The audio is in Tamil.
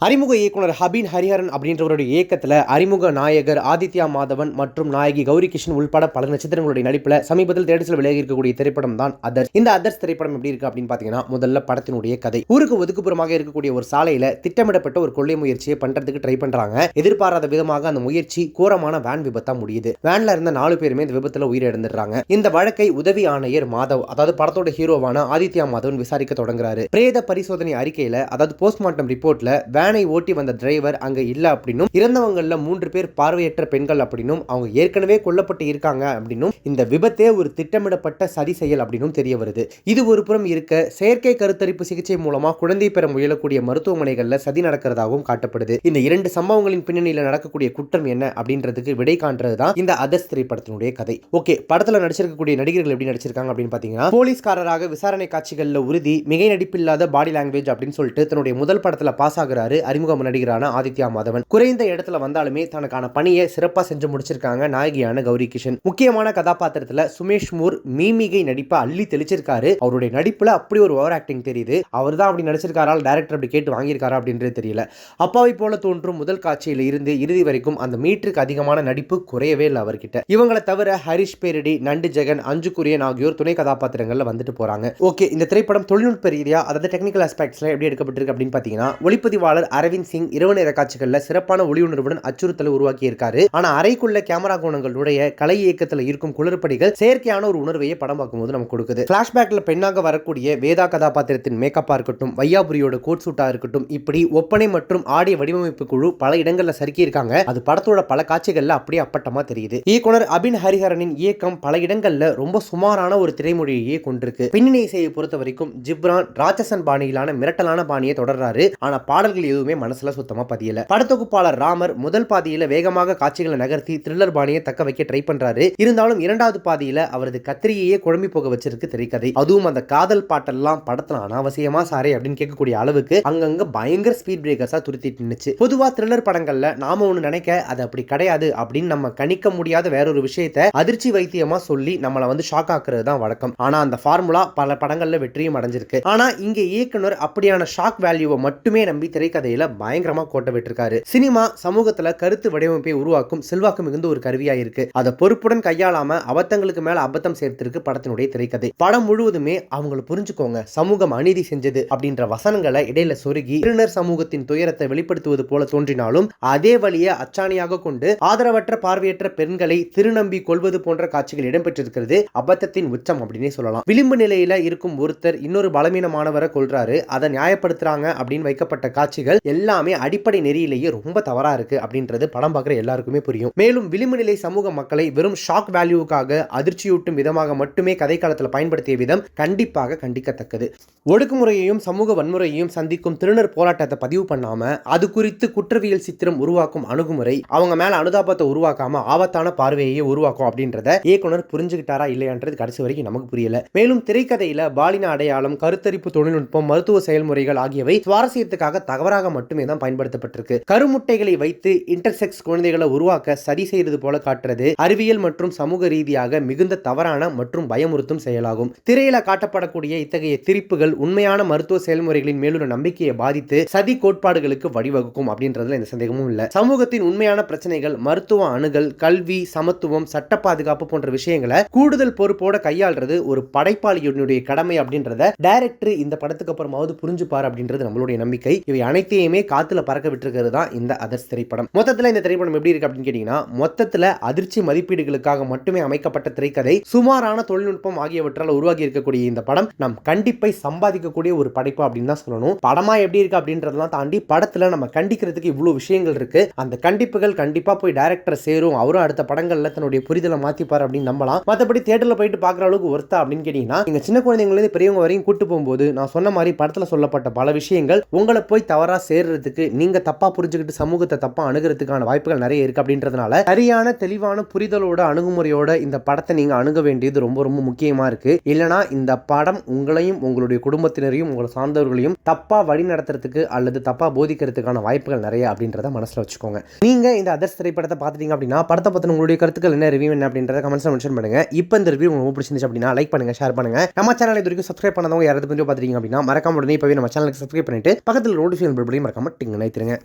அறிமுக இயக்குனர் ஹபீன் ஹரிஹரன் அப்படின்றவருடைய இயக்கத்தில் அறிமுக நாயகர் ஆதித்யா மாதவன் மற்றும் நாயகி கௌரி கிஷன் உள்பட பல நட்சத்திரங்களுடைய நடிப்பில் சமீபத்தில் தேட்டரில் விலகி இருக்கக்கூடிய திரைப்படம் தான் அதர்ஸ். இந்த அதர்ஸ் திரைப்படம் எப்படி இருக்கு அப்படின்னு பார்த்தீங்கன்னா, முதல்ல படத்தினுடைய கதை. ஊருக்கு ஒதுக்குப்புறமாக இருக்கக்கூடிய ஒரு சாலையில திட்டமிடப்பட்ட ஒரு கொள்ளை முயற்சியை பண்றதுக்கு ட்ரை பண்றாங்க. எதிர்பாராத விதமாக அந்த முயற்சி கோரமான வேன் விபத்தா முடியுது. வேன்ல இருந்த 4 பேருமே இந்த விபத்துல உயிரிழந்துடுறாங்க. இந்த வழக்கை உதவி ஆணையர் மாதவ், அதாவது படத்தோட ஹீரோவான ஆதித்யா மாதவன் விசாரிக்க தொடங்குறாரு. பிரேத பரிசோதனை அறிக்கையில, அதாவது போஸ்ட்மார்ட்டம் ரிப்போர்ட்ல வேனை ஓட்டி வந்த டிரைவர் அங்க இல்ல அப்படின்னும், இறந்தவங்கள்ல 3 பேர் பார்வையற்ற பெண்கள் அப்படின்னும், அவங்க ஏற்கனவே கொல்லப்பட்டு இருக்காங்க அப்படின்னும், இந்த விபத்தே ஒரு திட்டமிடப்பட்ட சதி செயல் அப்படின்னும் தெரிய வருது. இது ஒரு புறம் இருக்க, செயற்கை கருத்தரிப்பு சிகிச்சை மூலமா குழந்தை பெற முயலக்கூடிய மருத்துவமனைகள்ல சதி நடக்கிறதாகவும் காட்டப்படுது. இந்த 2 சம்பவங்களின் பின்னணியில நடக்கக்கூடிய குற்றம் என்ன அப்படின்றதுக்கு விடை காண்றதுதான் இந்த அதர்ஸ் திரைப்படத்தினுடைய கதை. ஓகே, படத்துல நடிச்சிருக்கக்கூடிய நடிகர்கள் எப்படி நடிச்சிருக்காங்க அப்படின்னு பாத்தீங்கன்னா, போலீஸ்காரராக விசாரணை காட்சிகள்ல உறுதி, மிகை நடிப்பில்லாத பாடி லாங்குவேஜ் அப்படின்னு சொல்லிட்டு தன்னுடைய முதல் படத்துல பாஸ் ஆகுறாரு அறிமுக நடிகரான ஆதித்யா மாதவன். குறைந்த இடத்துல வந்தாலுமே தனக்கான பணியை சிறப்பா செஞ்சு முடிச்சிருக்காங்க நாயகியான கௌரி கிஷன். முக்கியமான கதாபாத்திரத்துல சுமேஷ் மூர் மீமிகை நடிப்பை அள்ளி தெளிச்சிருக்காரு. அவருடைய நடிப்புல அப்படி ஒரு ஓவர் ஆக்டிங் தெரியுது. அவர் தான் அப்படி நடிச்சிருக்காரா, டைரக்டர் அப்படி கேட்டு வாங்கியிருக்காரா அப்படின்றது தெரியல. அப்பாவை போல தோன்றும் முதல் காட்சியில இருந்து இறுதி வரைக்கும் அந்த மீட்டருக்கு அதிகமான நடிப்பு குறையவே இல்லை அவர்கிட்ட. இவங்களை தவிர ஹரிஷ் பேரடி, நண்டு ஜெகன், அஞ்சு குரியன் ஆகியோர் துணை கதாபாத்திரங்கள்ல வந்துட்டு போறாங்க. ஓகே, இந்த திரைப்படம் தொழில்நுட்ப ரீதியா, அதாவது டெக்னிக்கல் ஆஸ்பெக்ட்ஸ்ல எப்படி எடுக்கப்பட்டிருக்கு அப்படின்னு பாத்தீங்கன்னா, ஒளிப்பதிவாளர் அரவிந்த் சிங் இரவு நேர காட்சிகள்ல சிறப்பான ஒளி உணர்வுடன் அச்சுறுத்தலை உருவாக்கி இருக்காரு. ஆனா அறைக்குள்ள கேமரா கோணங்களுடைய கலை இயக்கத்துல இருக்கும் குளறுபடிகள் செயற்கையான ஒரு உணர்வையே படம் பார்க்கும்போது நமக்கு கொடுக்குது. பிளாஷ்பேக்ல பெண்ணாக வரக்கூடிய வேதா கதாபாத்திரத்தின் மேக்கப்பா இருக்கட்டும், வையாபுரியோட கோட் சூட்டா இருக்கட்டும், இப்படி ஒப்பனை மற்றும் ஆடிய வடிவமைப்பு குழு பல இடங்கள்ல சறுக்கி இருக்காங்க. அது படத்தோட பல காட்சிகள்ல அப்படியே அப்பட்டமா தெரியுது. இயக்குனர் அபின் ஹரிஹரனின் இயக்கம் பல இடங்கள்ல ரொம்ப சுமாரான ஒரு திரைமொழியை கொண்டிருக்கு. பின்னணி இசையை பொறுத்த வரைக்கும் ஜிப்ரான் ராட்சசன் பாணியிலான மிரட்டலான பாணியை தொடர்றாரு. ஆனா பாடல்கள் எதுவுமே மனசுல சுத்தமா பதியல. படத்தொகுப்பாளர் ராமர் முதல் பாதியில வேகமாக காட்சிகளை நகர்த்தி த்ரில்லர் பாணியை தக்க வைக்க ட்ரை பண்றாரு. இருந்தாலும் இரண்டாவது பாதியில அவரது கத்திரியையே குழம்பி போக வச்சிருக்கு திரைக்கதை. அதுவும் அந்த காதல் பாட்டெல்லாம் படத்துல அனாவசியமா சாரே அப்படின்னு கேட்கக்கூடிய அளவுக்கு அங்கங்க பயங்கர ஸ்பீட் பிரேக்கர்ஸா துருத்திட்டு நின்னுச்சு. பொதுவா த்ரில்லர் படங்கள்ல நாம ஒண்ணு நினைக்க அது அப்படி கிடையாது அப்படின்னு நம்ம கணிக்க முடியாத வேறொரு விஷயத்தை அதிர்ச்சி வைத்தியமா சொல்லி நம்மள வந்து ஷாக் ஆக்குறது தான் வழக்கம். ஆனா அந்த ஃபார்முலா பல படங்கள்ல வெற்றியும் அடைஞ்சிருக்கு. ஆனா இங்க இயக்குனர் அப்படியான ஷாக் வேல்யூவை மட்டுமே நம்பி திரைக்கதையில பயங்கரமா கோட்டை விட்டுருக்காரு. சினிமா சமூகத்துல கருத்து வடிவமைப்பை உருவாக்கும் செல்வாக்கு மிகுந்த ஒரு கருவியா இருக்கு. அதை பொறுப்புடன் கையாளாம அபத்தங்களுக்கு மேல அபத்தம் சேர்த்திருக்கு படத்தினுடைய திரைக்கதை. படம் முழுவதுமே அவங்களை புரிஞ்சுக்கோங்க, சமூகம் அநீதி செஞ்சது அப்படின்ற வசனங்களை இடையில சொருகி திருநர் சமூகத்தின் துயரத்தை வெளிப்படுத்துவது போல தோன்றினாலும், அதே வழியை அச்சாணியாக கொண்டு ஆதரவற்ற பார்வையற்ற பெண்களை திருநம்பி கொள்வது போன்ற காட்சிகள் இடம்பெற்றிருக்கிறது அபத்தத்தின் உச்சம் அப்படின்னே சொல்லலாம். விளிம்பு நிலையில இருக்கும் ஒருத்தர் இன்னொரு பலவீனமானவரை கொள்றாரு, அதை நியாயப்படுத்துறாங்க அப்படின்னு வைக்கப்பட்ட காட்சிகள் எல்லாமே அடிப்படை நெறியிலேயே ரொம்ப தவறா இருக்கு அப்படின்றது படம் பார்க்குற எல்லாருக்குமே புரியும். மேலும் விளிம்பு நிலை சமூக மக்களை வெறும் ஷாக் வேல்யூவுக்காக அதிர்ச்சியூட்டும் விதமாக மட்டுமே கதைக்காலத்தில் பயன்படுத்திய விதம் கண்டிப்பாக கண்டிக்கத்தக்கது. ஒடுக்குமுறையையும் சமூக வன்முறையையும் சந்திக்கும் திருநர் போராட்டத்தை பதிவு பண்ணாம அது குறித்து குற்றவியல் சித்திரம் உருவாக்கும் அணுகுமுறை அவங்க மேல அனுதாபத்தை உருவாக்காம ஆபத்தான பார்வையை உருவாக்கும் அப்படின்றத இயக்குனர் புரிஞ்சுக்கிட்டாரா இல்லையான்றது கடைசி வரைக்கும் நமக்கு புரியல. மேலும் திரைக்கதையில பாலின அடையாளம், கருத்தரிப்பு தொழில்நுட்பம், மருத்துவ செயல்முறைகள் ஆகியவை சுவாரஸ்யத்துக்காக தவறாக மட்டுமே தான் பயன்படுத்தப்பட்டிருக்கு. கருமுட்டைகளை வைத்து இன்டர்செக்ஸ் குழந்தைகளை உருவாக்க சதி செய்வது போல காட்டுறது அறிவியல் மற்றும் சமூக ரீதியாக மிகுந்த தவறான மற்றும் பயமுறுத்தும் செயலாகும். திரையில காட்டப்படக்கூடிய இத்தகைய திரிப்புகள் உண்மையான மருத்துவ செயல்முறைகளின் மேலுள்ள நம்பிக்கையை பாதித்து சதி கோட்பாடுகளுக்கு வழிவகுக்கும் அப்படின்றதுல எந்த சந்தேகமும் இல்ல. சமூகத்தின் உண்மையான பிரச்சனைகள், மருத்துவ அணுகல், கல்வி, சமத்துவம், சட்ட பாதுகாப்பு போன்ற விஷயங்களை கூடுதல் பொறுப்போட கையாள்றது ஒரு படைப்பாளியுடைய கடமை அப்படின்றத டைரக்டர் இந்த படத்துக்கு அப்புறமாவது புரிஞ்சுப்பார் அப்படின்றது நம்மளுடைய நம்பிக்கை. இவை அனைத்தையுமே காத்துல பறக்க விட்டுருக்கிறது தான் இந்த அதர்ஸ் திரைப்படம். மொத்தத்துல இந்த திரைப்படம் எப்படி இருக்கு அப்படின்னு கேட்டீங்கன்னா, மொத்தத்துல அதிர்ச்சி மதிப்பீடுகளுக்காக மட்டுமே அமைக்கப்பட்ட திரைக்கதை, சுமாரான தொழில்நுட்பம் ஆகியவற்றால் உருவாகி இருக்கக்கூடிய இந்த படம் நம் கண்டிப்பை சம்பாதிக்கக்கூடிய ஒரு படைப்பு அப்படின்னு தான் சொல்லணும். படமா எப்படி இருக்கு அப்படின்றதெல்லாம் தாண்டி படத்துல நம்ம கண்டிக்கிறதுக்கு இவ்வளவு விஷயங்கள் இருக்கு. அந்த கண்டிப்புகள் கண்டிப்பா போய் டைரக்டர் சேரும், அவரும் அடுத்த படங்கள்ல தன்னுடைய புரிதலை மாத்திப்பார் அப்படின்னு நம்பலாம். மற்றபடி தியேட்டர்ல போயிட்டு பாக்குற அளவுக்கு ஒர்த்தா அப்படின்னு கேட்டீங்கன்னா, நீங்க சின்ன குழந்தைங்களுக்கு பெரியவங்க வரையும் கூட்டு போகும்போது நான் சொன்ன மாதிரி படத்துல சொல்லப்பட்ட பல விஷயங்கள் உங்களை போய் தவறா சேர்றதுக்கு, நீங்க தப்பா புரிஞ்சுக்கிட்டு சமூகத்தை தப்பா அணுகிறதுக்கான வாய்ப்புகள் நிறைய இருக்கு அப்படின்றதுனால சரியான தெளிவான புரிதலோட அணுகுமுறையோட இந்த படத்தை நீங்க அணுக வேண்டியது ரொம்ப ரொம்ப முக்கியமா இருக்கு. இல்லனா இந்த படம் உங்களையும் உங்களுடைய குடும்பத்தினரையும் உங்களை சார்ந்தவர்களையும் தப்பா வழி நடத்துறதுக்கு அல்லது தப்பா போதிக்கிறதுக்கான வாய்ப்புகள் நிறைய அப்படின்றத மனசுல வச்சுக்கோங்க. நீங்க இந்த அதர்ஸ் திரைப்படத்தை பார்த்துட்டீங்க அப்படின்னா படத்தை பத்தின உங்களுடைய கருத்துக்கள் என்ன, ரிவ்யூ என்ன அப்படின்றத கமெண்ட்ஸ்ல மென்ஷன் பண்ணுங்க. இப்போ இந்த ரிவ்யூ உங்களுக்கு பிடிச்சிருந்துச்சு அப்படின்னா லைக் பண்ணுங்க, ஷேர் பண்ணுங்க. நம்ம சேனலை இது வரைக்கும் சப்ஸ்கிரைப் பண்ணாதவங்க யாராவது வீடியோ பார்த்துட்டீங்க அப்படின்னா மறக்காம உடனே இப்பவே நம்ம சேனலுக்கு சப்ஸ்கிரைப் பண்ணிட்டு பக்கத்தில் நோட்டிஃபிகேஷன் நண்பர்களையும் மறக்காம டிங் நினைத்துருங்க.